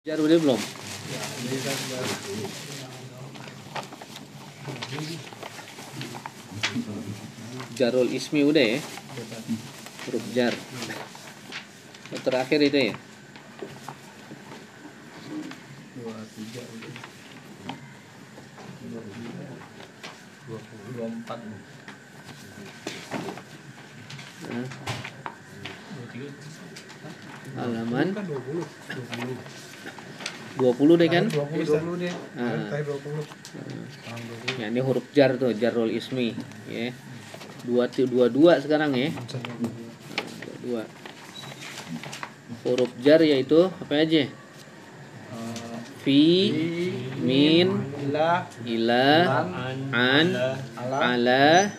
Jar udah belum? Jarul ismi udah ya? Huruf jar. Terakhir itu ya? 24. Halaman 20 deh kan? 20 deh. Ya, ini huruf jar tuh, jarul ismi ya. 22 sekarang ya. 22. Huruf jar yaitu apa aja? Fi, min, ila, an, ala,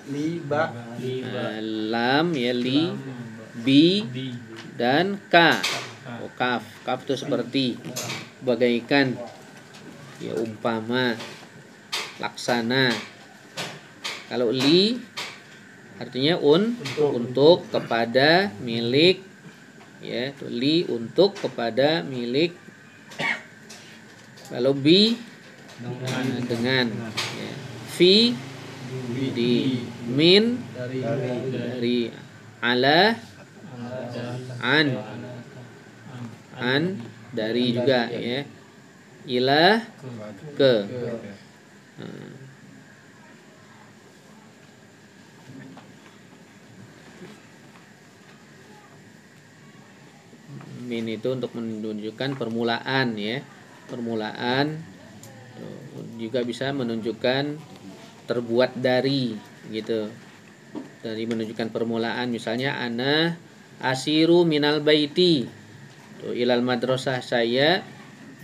lam ya, li, bi, dan ka. Oh, kaf. Kaf itu seperti, bagaikan, ya, umpama, laksana. Kalau li artinya untuk, kepada, milik, ya, li untuk, kepada, milik. Kalau bi dengan, ya. Fi di, min dari, ala an dari juga ya, ila ke. Min itu untuk menunjukkan permulaan ya, permulaan. Juga bisa menunjukkan terbuat dari gitu, dari menunjukkan permulaan. Misalnya ana asiru minal baiti ilal madrasah, saya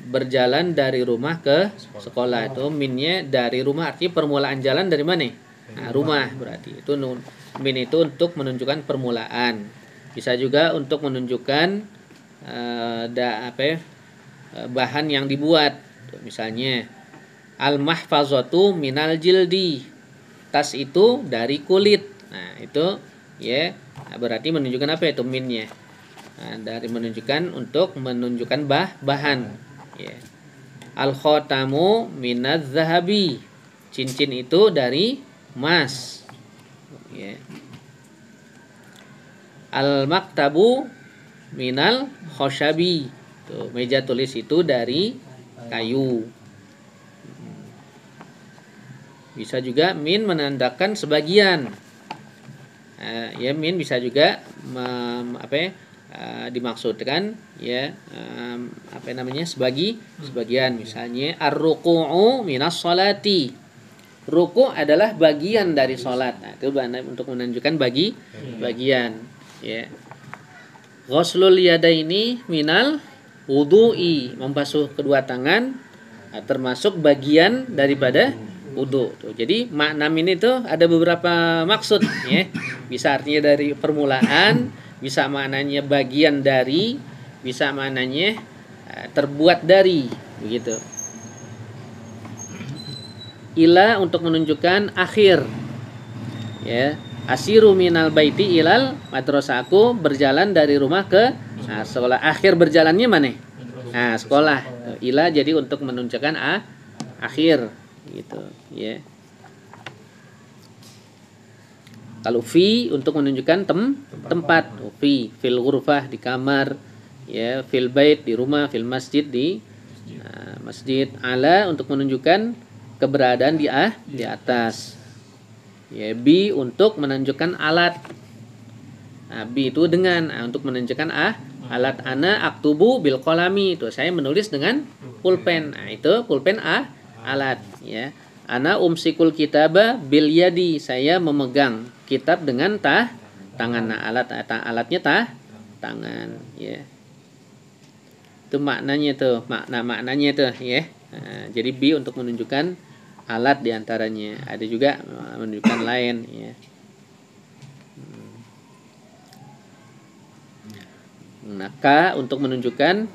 berjalan dari rumah ke sekolah. Itu minnya dari rumah, artinya permulaan jalan dari mana? Nah, rumah berarti. Itu min itu untuk menunjukkan permulaan. Bisa juga untuk menunjukkan bahan yang dibuat. Misalnya al-mahfazatu minal jildi, tas itu dari kulit. Nah, itu ya, berarti menunjukkan apa itu minnya? Nah, dari menunjukkan, untuk menunjukkan bahan ya. Al-khotamu minaz zahabi, cincin itu dari emas ya. Al-maktabu minal khoshabi, tuh, meja tulis itu dari kayu. Bisa juga min menandakan sebagian. Ya, min bisa juga dimaksudkan ya, sebagian. Misalnya ar-ruku'u minas sholati, ruku adalah bagian dari sholat. Nah, itu untuk menunjukkan bagian ya. Ghuslul yadaini minal wudu'i, membasuh kedua tangan termasuk bagian daripada wudu. Jadi makna min itu ada beberapa maksud ya. Bisa artinya dari permulaan, bisa maknanya bagian dari, bisa maknanya terbuat dari, begitu. Ila untuk menunjukkan akhir ya. Asiru minal baiti ilal madrasah, aku berjalan dari rumah ke sekolah. Akhir berjalannya mana? Nah, sekolah. Ila jadi untuk menunjukkan akhir gitu ya. Kalau fi untuk menunjukkan tempat. Fi fil ghurfah, di kamar ya, fil bait di rumah, fil masjid di masjid. Ala untuk menunjukkan keberadaan di atas ya. Bi untuk menunjukkan alat. Nah, bi itu dengan, untuk menunjukkan alat. Ana aktubu bil qalami, itu saya menulis dengan pulpen. Nah, itu pulpen alat ya. Ana umsikul kitaba bil yadi, saya memegang kitab dengan tangan. Nah, alatnya tangan ya. Itu maknanya tuh, maknanya tuh ya. Nah, jadi bi untuk menunjukkan alat diantaranya. Ada juga menunjukkan lain ya. Nah, ka untuk menunjukkan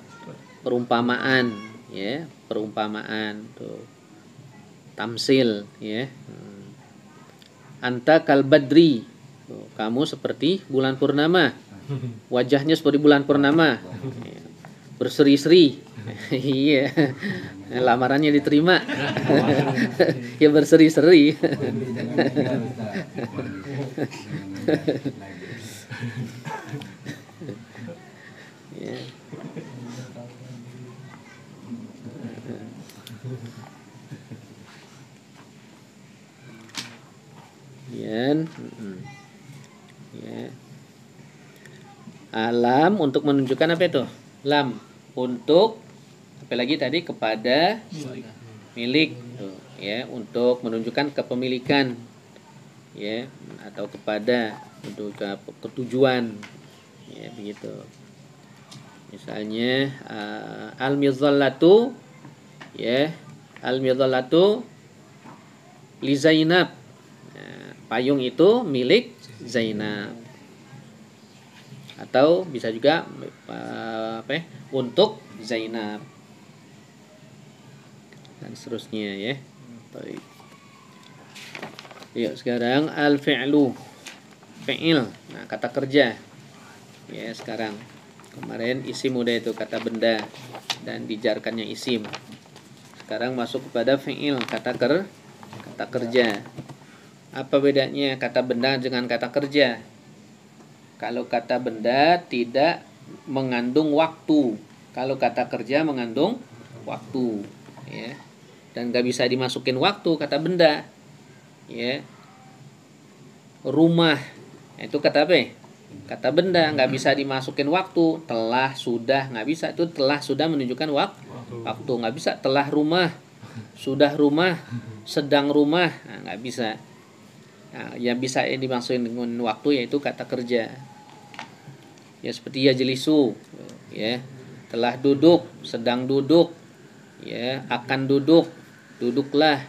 perumpamaan ya, perumpamaan tuh, tamsil ya. Anta kal badri, tuh, kamu seperti bulan purnama, wajahnya seperti bulan purnama, berseri-seri Iya. Lamarannya diterima. Ya berseri-seri. Ya. Ya. Ya. Alam untuk menunjukkan apa itu? Lam untuk apa lagi tadi kepada milik tuh, ya, untuk menunjukkan kepemilikan, ya, atau kepada untuk ketujuan, ya, begitu. Misalnya al-mizallatu, ya, al-mizallatu li Zainab. Nah, payung itu milik Zainab. Atau bisa juga untuk Zainab dan seterusnya, ya. Baik. Yuk sekarang al-fi'lu, fi'il. Nah, kata kerja. Ya, sekarang kemarin isim udah itu kata benda dan dijarkannya isim. Sekarang masuk kepada fi'il, kata kerja. Apa bedanya kata benda dengan kata kerja? Kalau kata benda tidak mengandung waktu, kalau kata kerja mengandung waktu, ya. Dan gak bisa dimasukin waktu kata benda, ya. Rumah itu kata apa? Kata benda, nggak bisa dimasukin waktu. Telah, sudah, nggak bisa. Itu telah, sudah menunjukkan waktu. Nggak bisa telah rumah, sudah rumah, sedang rumah. Nah, nggak bisa. Nah, yang bisa dimasukin dengan waktu yaitu kata kerja. Ya seperti ya jelisu, ya, telah duduk, sedang duduk, ya, akan duduk, duduklah.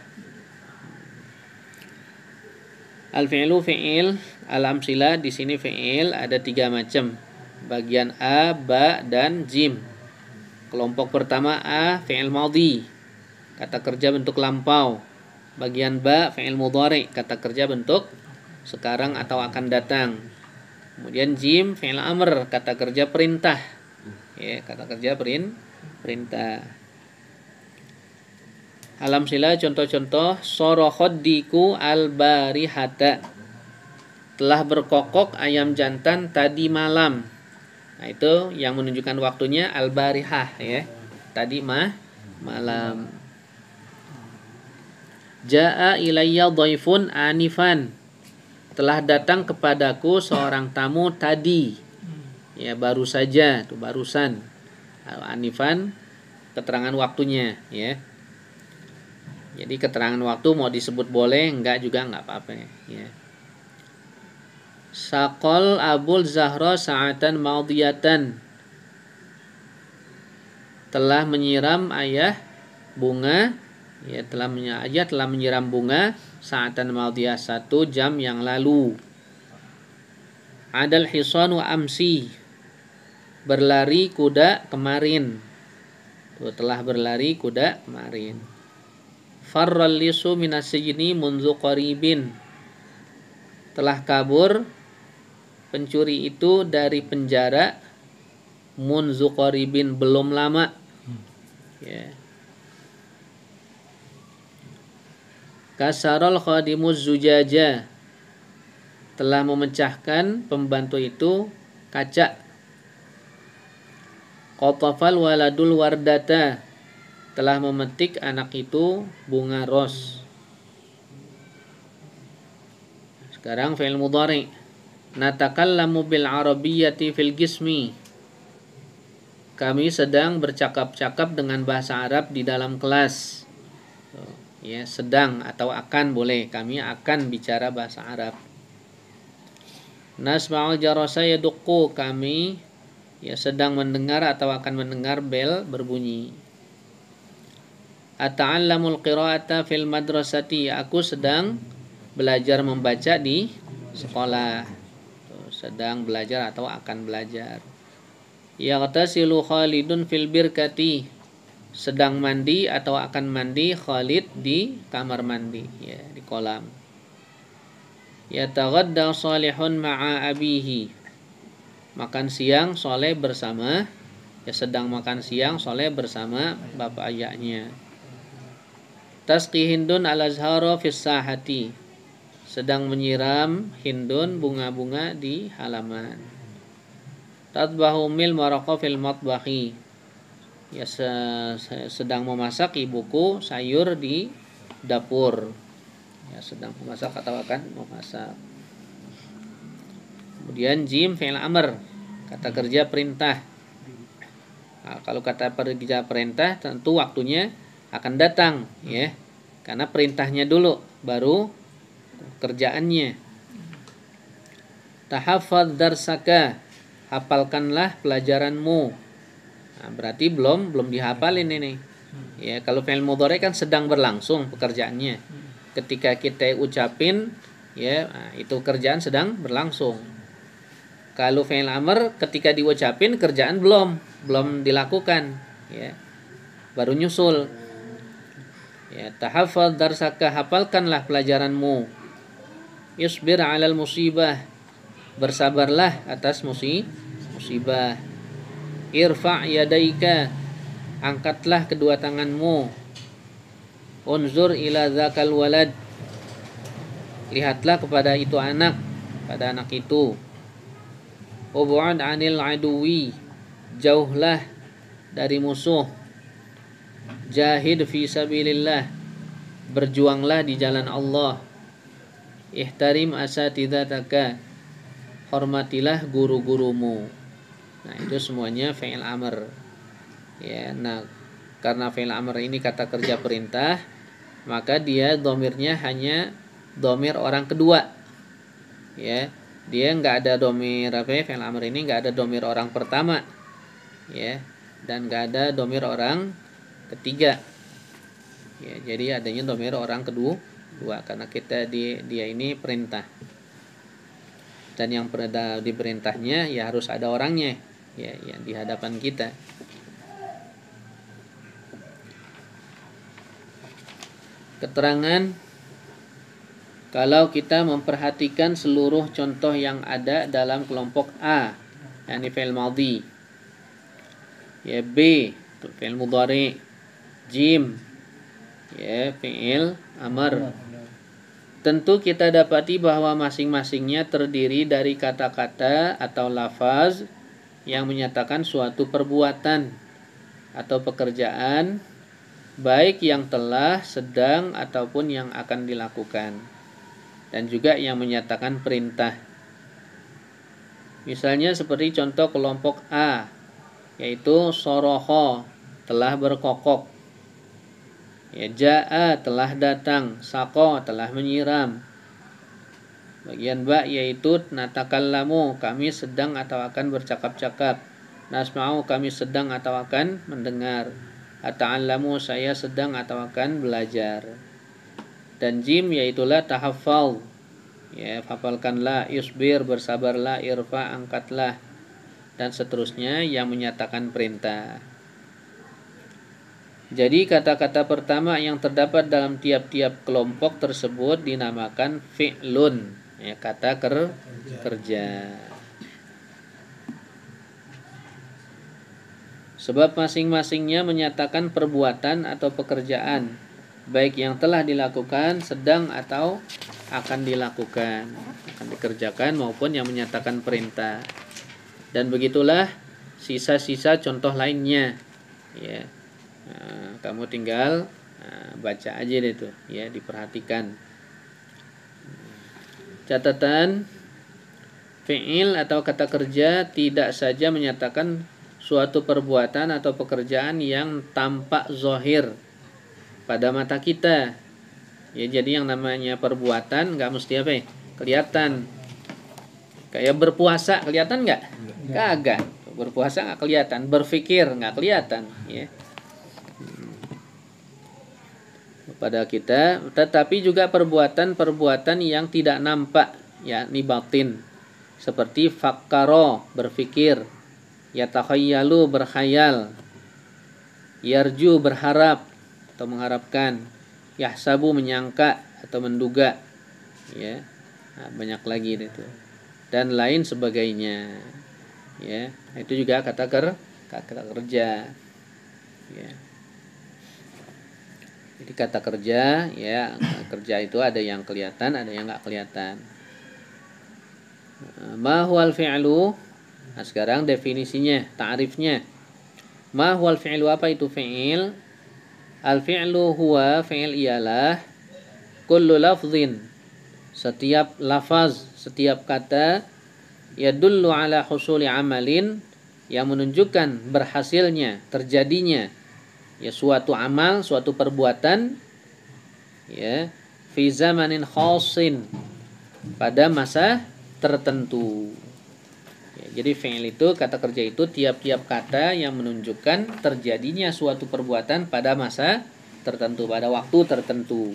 Al-fi'lu fi'il, al-amsilah di sini fi'il ada 3 macam. Bagian A, ba, dan jim. Kelompok pertama A, fi'il madhi, kata kerja bentuk lampau. Bagian ba, fi'il mudhari, kata kerja bentuk sekarang atau akan datang. Kemudian jim, fi'il amr, kata kerja perintah. Ya, kata kerja perintah. Alam sila contoh-contoh sorokhod diku al-barihata, telah berkokok ayam jantan tadi malam. Nah, itu yang menunjukkan waktunya al-barihah, ya. Tadi malam. Ja'a ilayya dhaifun anifan, telah datang kepadaku seorang tamu tadi. Ya, baru saja, itu barusan. Anifan keterangan waktunya, ya. Jadi keterangan waktu mau disebut boleh, enggak juga enggak apa-apa, ya. Saqal Abul Zahra sa'atan maudiyatan, telah menyiram ayah bunga, ya, telah menyiram bunga sa'atan maudiyah, 1 jam yang lalu. Adal hisanu amsi, berlari kuda kemarin. Tuh, telah berlari kuda kemarin. Farral lisu minasijni munzu qaribin, telah kabur pencuri itu dari penjara munzu qaribin, belum lama, ya. Kasarul khadimuz zujaja, telah memecahkan pembantu itu kaca. Qatafal waladul wardata, telah memetik anak itu bunga ros. Sekarang fi'il mudhari. Natakallamu bil arabiyyati fil gismi, kami sedang bercakap-cakap dengan bahasa Arab di dalam kelas. Ya, sedang atau akan boleh, kami akan bicara bahasa Arab. Nasma'ul jarasa yaduqqu, kami, ya, sedang mendengar atau akan mendengar bel berbunyi. Ata'allamul qira'ata fil madrasati, aku sedang belajar membaca di sekolah. Sedang belajar atau akan belajar. Yaghtasilu Khalidun fil birkati, sedang mandi atau akan mandi Khalid di kamar mandi, ya, di kolam. Yataghadda Salihun ma'a abihi, makan siang Saleh bersama ya sedang makan siang soleh bersama bapak ayahnya. Tasqi Hindun al-azhara fis sahati, sedang menyiram Hindun bunga-bunga di halaman. Tatbahu mil maraqa fil matbahi, ya sedang memasak ibuku sayur di dapur, ya sedang memasak atau akan memasak. Kemudian jim fi'il amr, kata kerja perintah. Nah, kalau kata kerja perintah tentu waktunya akan datang, ya, karena perintahnya dulu baru kerjaannya. Tahaffadz darsaka, hafalkanlah pelajaranmu. Nah, berarti belum dihafalin ini. Ya, kalau fi'il mudhari kan sedang berlangsung pekerjaannya. Ketika kita ucapin, ya, nah, itu kerjaan sedang berlangsung. Kalau fi'il amr ketika diucapin kerjaan belum dilakukan, ya, baru nyusul. Ya, tahaffadz darsaka, hafalkanlah pelajaranmu. Yusbir 'alal musibah, bersabarlah atas musibah. Irfa' yadaika, angkatlah kedua tanganmu. Unzur ila dzakal walad, lihatlah kepada itu anak, pada anak itu. Ub'ad 'anil aduwi, jauhlah dari musuh. Jahid fi sabilillah, berjuanglah di jalan Allah. Ihtarim asatidzataka, hormatilah guru-gurumu. Nah, itu semuanya fi'il amr. Ya, nah karena fi'il amr ini kata kerja perintah, maka dia domirnya hanya domir orang kedua. Ya, dia nggak ada domir fi'il amr ini nggak ada domir orang pertama. Ya, dan nggak ada domir orang ketiga. Ya, jadi adanya domir orang kedua karena dia ini perintah. Dan yang diperintahnya ya harus ada orangnya, ya, yang di hadapan kita. Keterangan, kalau kita memperhatikan seluruh contoh yang ada dalam kelompok A, yakni fi'il madhi, ya, B fi'il mudhari, jim, ya, fi'il amr, tentu kita dapati bahwa masing-masingnya terdiri dari kata-kata atau lafaz yang menyatakan suatu perbuatan atau pekerjaan, baik yang telah, sedang, ataupun yang akan dilakukan, dan juga yang menyatakan perintah. Misalnya seperti contoh kelompok A, yaitu soroho, telah berkokok, ya, ja'a, telah datang, sako, telah menyiram. Bagian ba yaitu natakallamu, kami sedang atau akan bercakap-cakap. Nasma'u, kami sedang atau akan mendengar. Ata'allamu, saya sedang atau akan belajar. Dan jim yaitulah tahaffal, ya, hafalkanlah. Yusbir, bersabarlah. Irfa, angkatlah, dan seterusnya yang menyatakan perintah. Jadi kata-kata pertama yang terdapat dalam tiap-tiap kelompok tersebut dinamakan fi'lun, ya, kata kerja. Sebab masing-masingnya menyatakan perbuatan atau pekerjaan, baik yang telah dilakukan, sedang, atau akan dilakukan, akan dikerjakan, maupun yang menyatakan perintah. Dan begitulah sisa-sisa contoh lainnya, ya. Nah, kamu tinggal baca aja deh tuh, ya, diperhatikan. Catatan, fi'il atau kata kerja tidak saja menyatakan suatu perbuatan atau pekerjaan yang tampak zahir pada mata kita. Ya, jadi yang namanya perbuatan nggak mesti apa ya, kelihatan. Kayak berpuasa kelihatan nggak? Kagak. Berpuasa nggak kelihatan, berpikir nggak kelihatan, ya, pada kita. Tetapi juga perbuatan-perbuatan yang tidak nampak, yakni batin, seperti fakkaro, berpikir, yatakhayyalu, berkhayal, yarju, berharap atau mengharapkan, yahsabu, menyangka atau menduga, ya. Nah, banyak lagi itu, dan lain sebagainya, ya. Itu juga kata kata kerja. Ya. Jadi kata kerja, ya kerja itu ada yang kelihatan, ada yang nggak kelihatan. Ma huwal fi'lu? Nah, sekarang definisinya, ta'rifnya. Ma huwal fi'lu, apa itu fi'il? Al fi'lu huwa, fi'il ialah kullu lafzin, setiap lafaz, setiap kata, yadullu ala husuli amalin, yang menunjukkan berhasilnya, terjadinya ya suatu amal, suatu perbuatan, ya fi zamanin khasin, pada masa tertentu. Ya, jadi fi'il itu, kata kerja itu tiap-tiap kata yang menunjukkan terjadinya suatu perbuatan pada masa tertentu, pada waktu tertentu.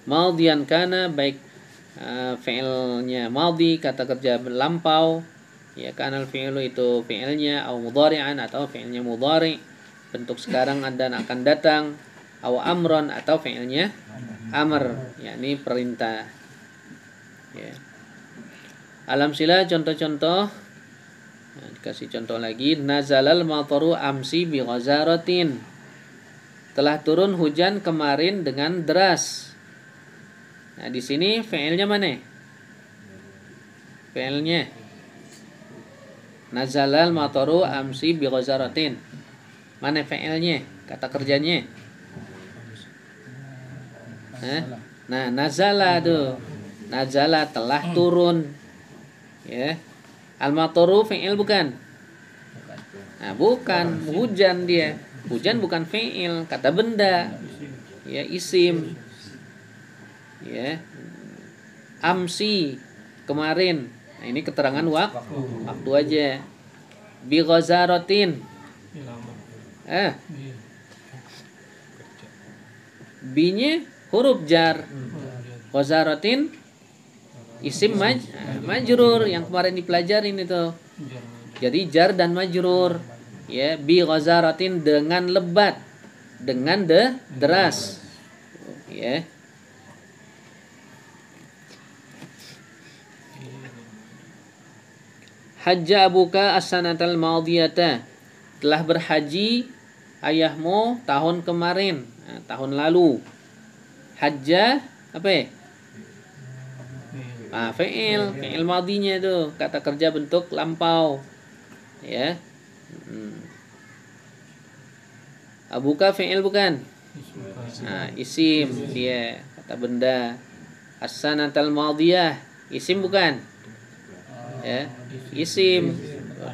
Madhiyan kana, baik fi'ilnya madhi, kata kerja lampau, ya kanal fi'lu itu fi'ilnya, atau mudhari'an, atau fi'ilnya mudhari', bentuk sekarang dan akan datang, atau amron, atau fi'ilnya amr, yakni perintah. Ya. Alam sila, contoh-contoh. Nah, dikasih contoh lagi. Nazalal mataru amsi bi ghazaratin, telah turun hujan kemarin dengan deras. Nah, di sini fi'ilnya mana? Fi'ilnya nazalal mataru amsi bi ghazaratin. Mana fi'ilnya? Kata kerjanya. Nah, nazala tuh. Nazala telah turun. Ya. Al-mataru fi'il bukan? Nah, bukan, hujan dia. Hujan bukan fi'il, kata benda. Ya, isim. Ya. Amsi, kemarin. Nah, ini keterangan waktu aja. Bi ghazaratin. Bi-nya huruf jar. Ghazaratin isim majrur yang kemarin dipelajarin itu. Jadi jar dan majrur. Ya, bi ghazaratin, dengan lebat, dengan deras. Ya. Hajja abuka as-sanatal madiyata, telah berhaji ayahmu tahun kemarin, nah, tahun lalu. Hajja apa ya? Nah, fi'il madinya itu, kata kerja bentuk lampau. Ya. Abuka fi'il bukan? Nah, isim dia, kata benda. As-sanatal madiyah, isim bukan? Ya, isim,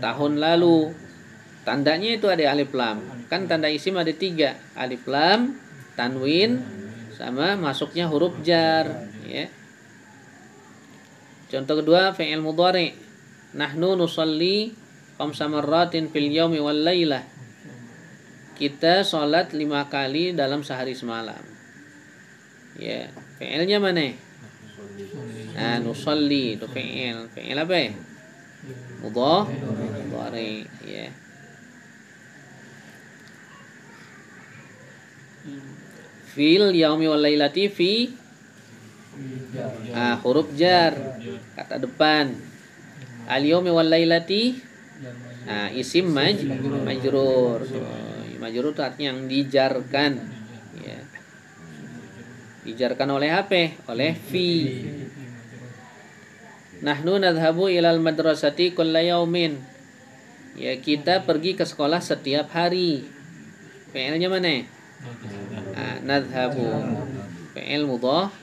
tahun lalu. Tandanya itu ada alif lam. Kan tanda isim ada 3, alif lam, tanwin, sama masuknya huruf jar. Ya. Contoh kedua, fi'il mudhari. Nahnu nusalli khamsa marratin fil yaumi wal lailah. Kita sholat 5 kali dalam sehari semalam. Ya, fi'ilnya mana? Nah, nusalli itu fi'il. Fi'il apa ya? Mudhari, ya. Fil yaumi wal lailati, fi huruf jar, kata depan. Al yaumi wal lailati, isim majrur. Majrur itu artinya yang dijarkan. Ya. Dijarkan oleh apa? Oleh fi. Nahnu nadhabu ilal madrasati kulla yaumin. Ya, kita pergi ke sekolah setiap hari. Fi'ilnya mana? Nadhabu. Fi'il mudhari.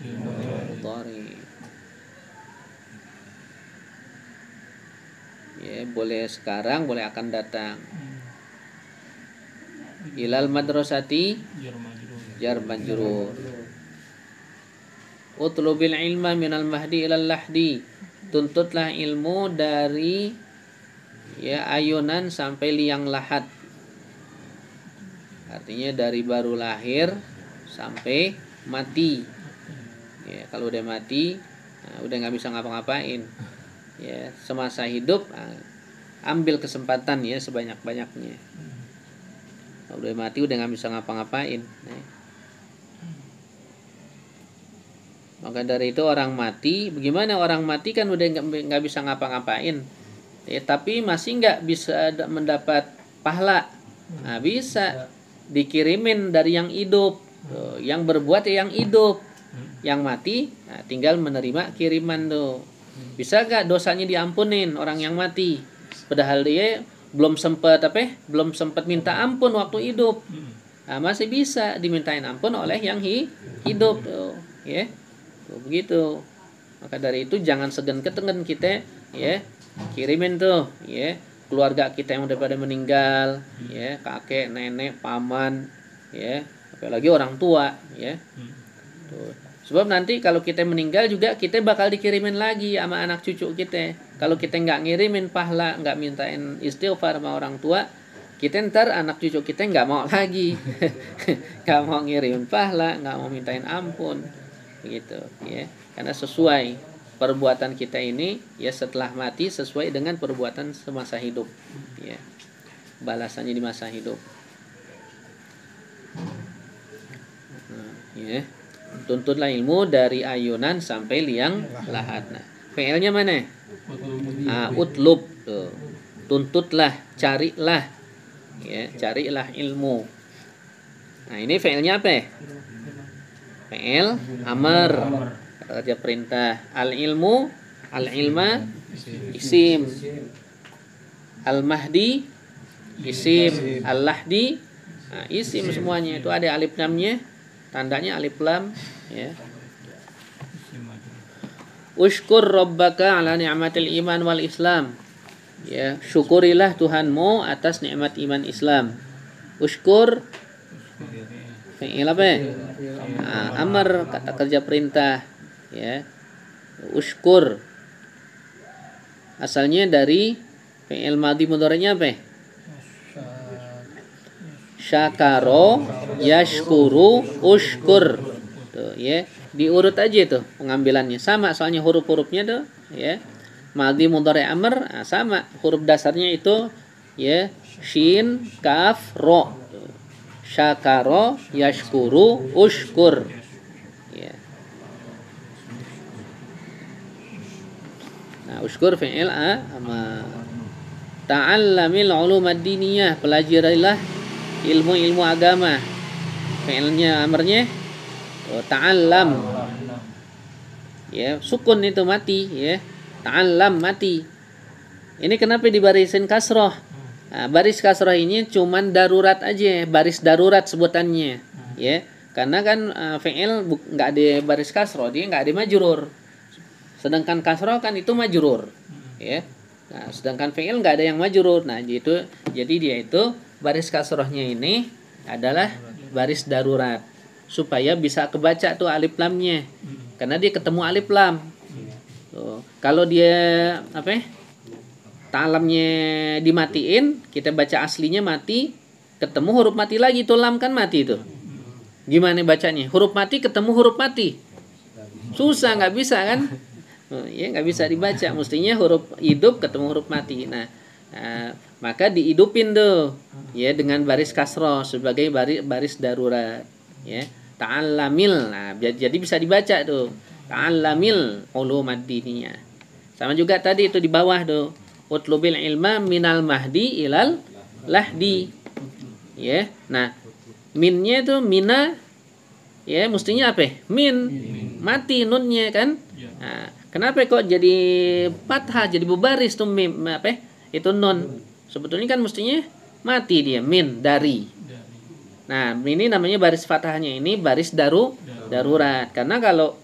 Ya, boleh sekarang, boleh akan datang. Ilal madrasati, jar majrur. Utlubil ilma minal mahdi ilal lahdi, tuntutlah ilmu dari ya ayunan sampai liang lahat. Artinya dari baru lahir sampai mati. Ya, kalau udah mati, udah nggak bisa ngapa-ngapain. Ya, semasa hidup ambil kesempatan ya sebanyak-banyaknya. Kalau udah mati udah nggak bisa ngapa-ngapain. Nah. Maka dari itu orang mati, bagaimana orang mati kan udah nggak bisa ngapa-ngapain, ya, tapi masih nggak bisa mendapat pahala. Nah, bisa dikirimin dari yang hidup. Tuh, yang berbuat yang hidup. Yang mati tinggal menerima kiriman tuh. Bisa gak dosanya diampunin orang yang mati? Padahal dia belum sempat minta ampun waktu hidup. Nah, masih bisa dimintain ampun oleh yang hidup tuh, ya. Tuh, begitu. Maka dari itu jangan segan-segan kita, ya, kirimin tuh, ya, keluarga kita yang udah pada meninggal, ya, kakek, nenek, paman, ya, apalagi orang tua, ya. Tuh. Sebab nanti kalau kita meninggal juga kita bakal dikirimin lagi sama anak cucu kita. Kalau kita nggak ngirimin pahala, nggak mintain istighfar sama orang tua, kita ntar anak cucu kita nggak mau lagi, nggak mau ngirimin pahala, nggak mau mintain ampun, begitu, ya. Karena sesuai perbuatan kita ini, ya, setelah mati sesuai dengan perbuatan semasa hidup, ya. Balasannya di masa hidup. Nah, ya. Tuntutlah ilmu dari ayunan sampai liang lahat. Nah, fi'ilnya mana? Utlub. Tuh. Tuntutlah, carilah. Ya, carilah ilmu. Nah, ini fi'ilnya apa? Fi'il amr. Kerja perintah. Al-ilmu, al-ilma, isim. Al-mahdi, isim. Al-lahdi, isim semuanya. Itu ada alif lamnya. Tandanya alif lam, ya. Ushkur rabbaka ala ni'matil iman wal islam. Ya, syukurilah Tuhanmu atas nikmat iman Islam. Ushkur fi'il apa? Amr, kata kerja perintah, ya. Ushkur asalnya dari fi'il madhi mudhari'nya apa? Syakaro, yashkuru, ushkur. Tuh, ya. Diurut aja tuh pengambilannya. Sama soalnya huruf-hurufnya tuh, ya. Madhi mudhari amr, sama huruf dasarnya itu, ya, shin, kaf, ro. Tuh. Syakaro, yashkuru, ushkur. Ya. Nah, ushkur fi'il amr. Ta'allamil ulumad diniyah, pelajarilah ilmu-ilmu agama. Fi'ilnya amrnya ta'allam. Ya, sukun itu mati, ya. Ta'allam mati. Ini kenapa dibarisin kasroh? Nah, baris kasroh ini cuman darurat aja, baris darurat sebutannya, ya. Karena kan fi'il nggak ada baris kasroh, dia nggak ada majrur. Sedangkan kasroh kan itu majrur, ya. Nah, sedangkan fi'il nggak ada yang majrur. Nah, jadi dia itu baris kasrohnya ini adalah baris darurat supaya bisa kebaca tuh alif lamnya, karena dia ketemu alif lam. Tuh. Kalau dia ta'lamnya dimatiin, kita baca aslinya mati, ketemu huruf mati lagi, tuh lam kan mati tuh. Gimana bacanya? Huruf mati ketemu huruf mati, susah, nggak bisa kan? Ya, nggak bisa dibaca, mestinya huruf hidup ketemu huruf mati. Nah, maka dihidupin tuh, ya, dengan baris kasroh sebagai baris darurat, ya. Ta'allamil, nah, jadi bisa dibaca tuh, ta'allamil ulumad diniyah. Sama juga tadi itu di bawah tuh, utlubil ilma minal mahdi ilal lahdi, ya. Nah, minnya tuh mina, ya, mestinya apa? Min, mati nunnya kan. Nah, kenapa kok jadi fathah, jadi berbaris tuh mim, itu nun? Sebetulnya kan mestinya mati dia, min, dari. Nah, ini namanya baris fathahnya ini baris darurat. Karena kalau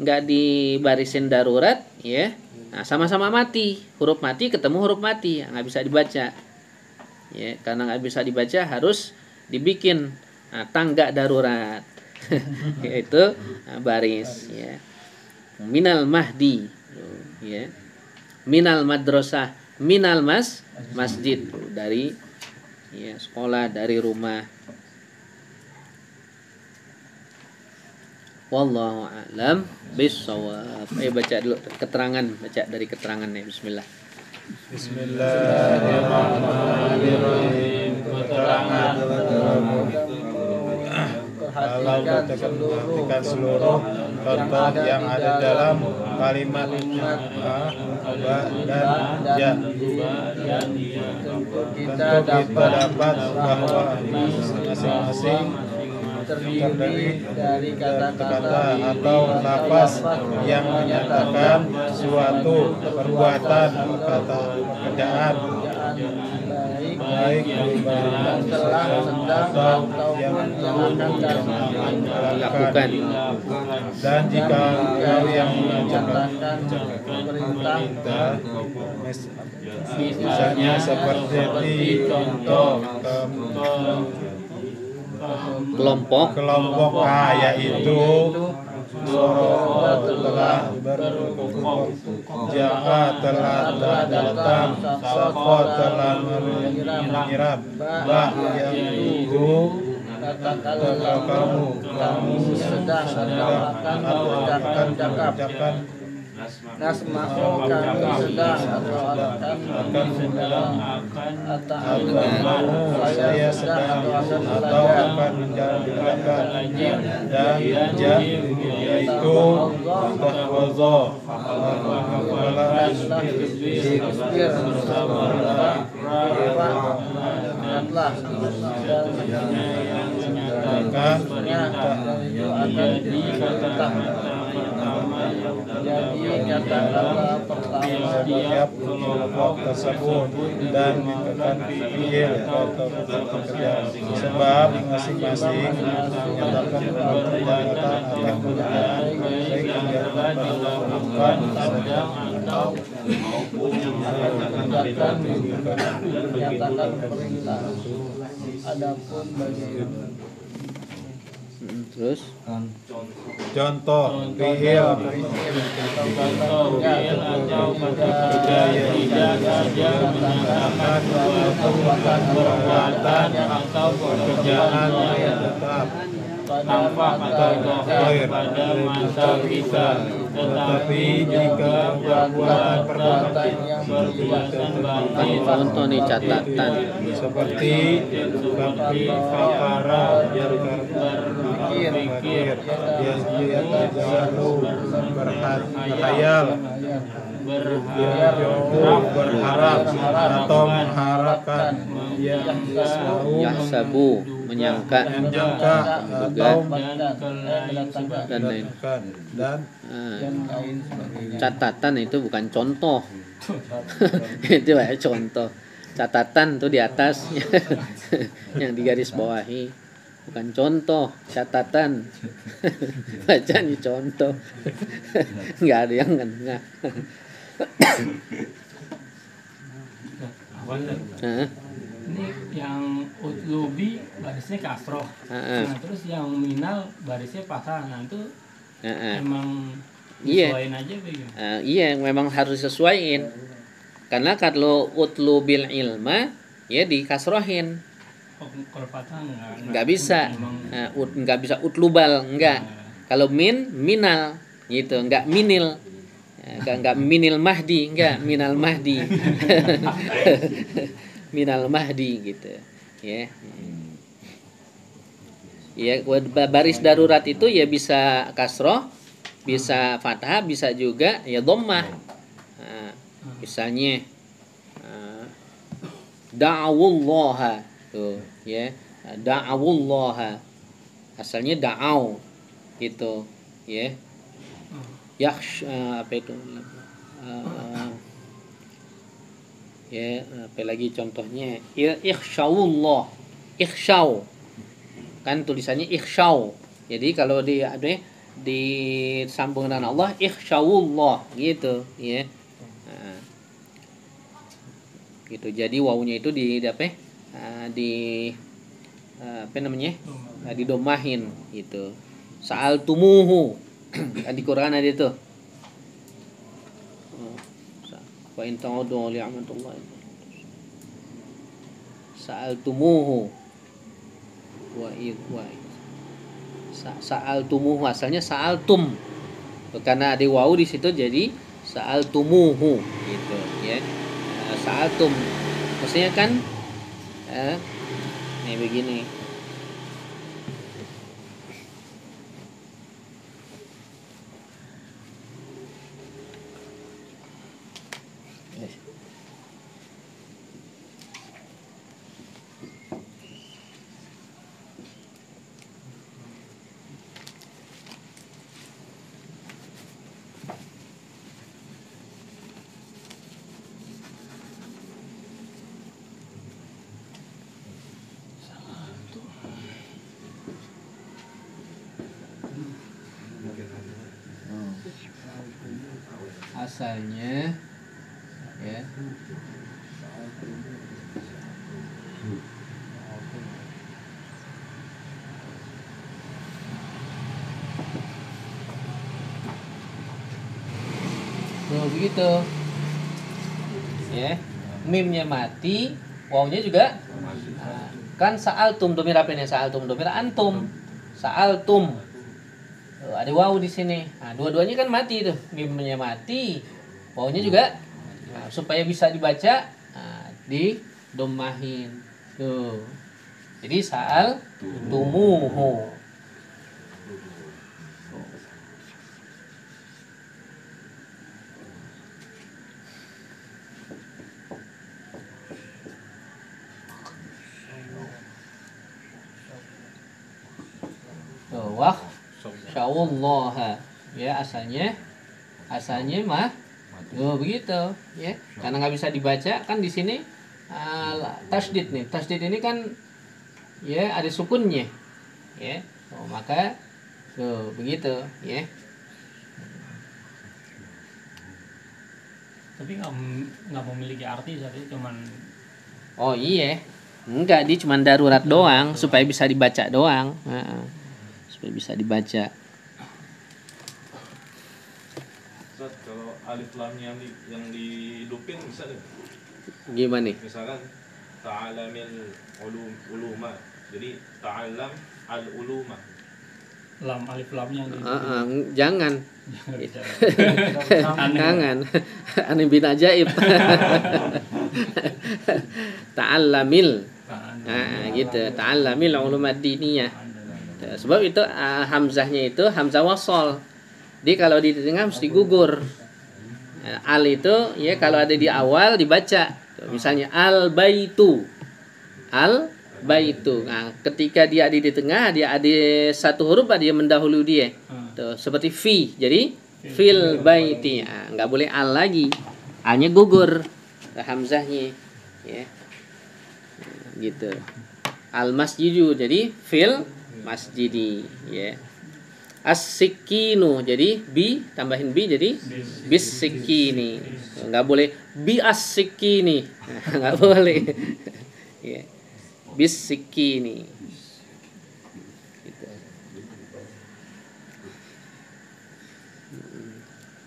nggak dibarisin darurat, ya, nah, sama-sama mati. Huruf mati ketemu huruf mati, nggak bisa dibaca. Ya, karena nggak bisa dibaca harus dibikin tangga darurat, yaitu baris, ya. Minal mahdi, ya. Minal madrasah, minal masjid, dari, ya, sekolah, dari rumah. Wallahu a'lam bishawab. Baca dulu keterangan, baca dari keterangannya. Bismillah. Bismillahirrahmanirrahim. Keterangan perhatikan seluruh contoh yang ada dalam kalimat ba dan ja. Tentu kita dapat bahwa masing-masing terdiri dari kata-kata atau lafaz yang menyatakan suatu perbuatan, pekerjaan baik telah, sedang, atau yang akan dilakukan. Dan jika kau yang menyatakan perintah, misalnya seperti contoh kelompok yaitu Soro telah berkumpul, Ja'a telah datang, Soko telah menyiram, Ba yaitu kata kamu sedang atau akan ucapkan, Nasma kami sedang atau sedang, saya sedang atau akan menjalankan, dan ja yaitu tahwazo jadi kata-kata pertama setiap kelompok tersebut dan ditekan fiil atau pekerjaan, sebab masing-masing menyatakan perbuatan atau pekerjaan baik kegiatan dilakukan sedang atau menyatakan perintah. Adapun bagi terus contoh fiil atau kata kerja yang tidak saja menyatakan perbuatan atau pekerjaan yang tetap tampak atau zahir pada mata kita, tetapi jika perbuatan yang berkegiatan batin, contoh nih catatan seperti fakara berpikir, berhayal, berharap atau mengharapkan, yahsabu menyangka atau dan lain. Dan Catatan itu bukan contoh. Itu ya contoh. Catatan tuh di atas yang di garis bawahi, bukan contoh, catatan. Bacanya contoh. Nggak ada yang enggak. Ini yang utlubi barisnya kasroh, nah terus yang minal barisnya fathah, nah itu emang disesuaiin aja begitu. Iya, memang harus disesuaiin. Karena kalau utlubil ilma ya dikasrohin. Kalau fathah nggak bisa. Nggak bisa utlubal, enggak. Kalau minal gitu, enggak minil. Enggak minil mahdi, enggak minal mahdi. Minal mahdi gitu ya. Ya, baris darurat itu ya bisa kasroh, bisa fathah, bisa juga ya dhammah. Misalnya da'awullaha tuh ya, da'awullaha asalnya da'au gitu ya. Apa itu ya, apa lagi contohnya ya, ikhsyawullah, ikhsyaw kan tulisannya ikhsyaw, jadi kalau disambung dengan Allah ikhsyawullah gitu ya. Gitu, jadi wawunya itu apa namanya, didomahin gitu. Sa'altumuhu kan di Quran ada itu. Wa in ta'udu li'amatullah sa'altumuhu sa'altumuhu asalnya sa'altum, karena ada wawu di situ jadi sa'altumuhu gitu ya. Sa'altum maksudnya kan begini asalnya ya. Tuh begitu. Ya. Mimnya mati, wawnya juga. Nah, kan sa'altum domir apa ini? Sa'altum domir antum. Sa'altum. Tuh, ada waw di sini. Nah, dua-duanya kan mati tuh. Mimnya mati, wawnya juga. Nah, supaya bisa dibaca, nah, di domahin. Tuh. Jadi sa'al tumuhu. Wah, syawallah ya asalnya mah begitu ya, karena nggak bisa dibaca kan di sini tasdid nih, tasdid ini kan ya ada sukunnya ya, maka begitu ya. Tapi nggak memiliki arti, jadi cuman. Oh iya, enggak, dia cuma darurat doang supaya bisa dibaca doang. Supaya bisa dibaca. Ustaz, kalau alif lam yang dihidupin bisa deh. Gimana nih? Misalkan ta'alamil uluma. Jadi ta'alam al uluma. Lam alif lamnya Jangan. Jangan. Aneh bin ajaib. Ta'allamil. Nah, gitu. Ta'allamil ulumad diniyah. Sebab itu hamzahnya itu hamzah wasol. Jadi kalau di tengah mesti gugur. Al itu ya kalau ada di awal dibaca. Misalnya al baitu. Al baitu. Nah, ketika dia ada di tengah, dia ada satu huruf dia mendahului dia. Tuh, seperti fi. Jadi fil baiti. Nah, enggak boleh al lagi. Alnya gugur hamzahnya ya. Gitu. Al masjidu jadi fil masjidi ya. As-sikinu jadi bi tambahin bi jadi bis-sikini. Enggak boleh bi as-sikini. Enggak boleh. Ya. Bis-sikini. Gitu.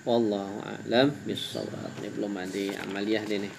Wallahu a'lam bissawab. Ini belum ada amaliyah deh nih.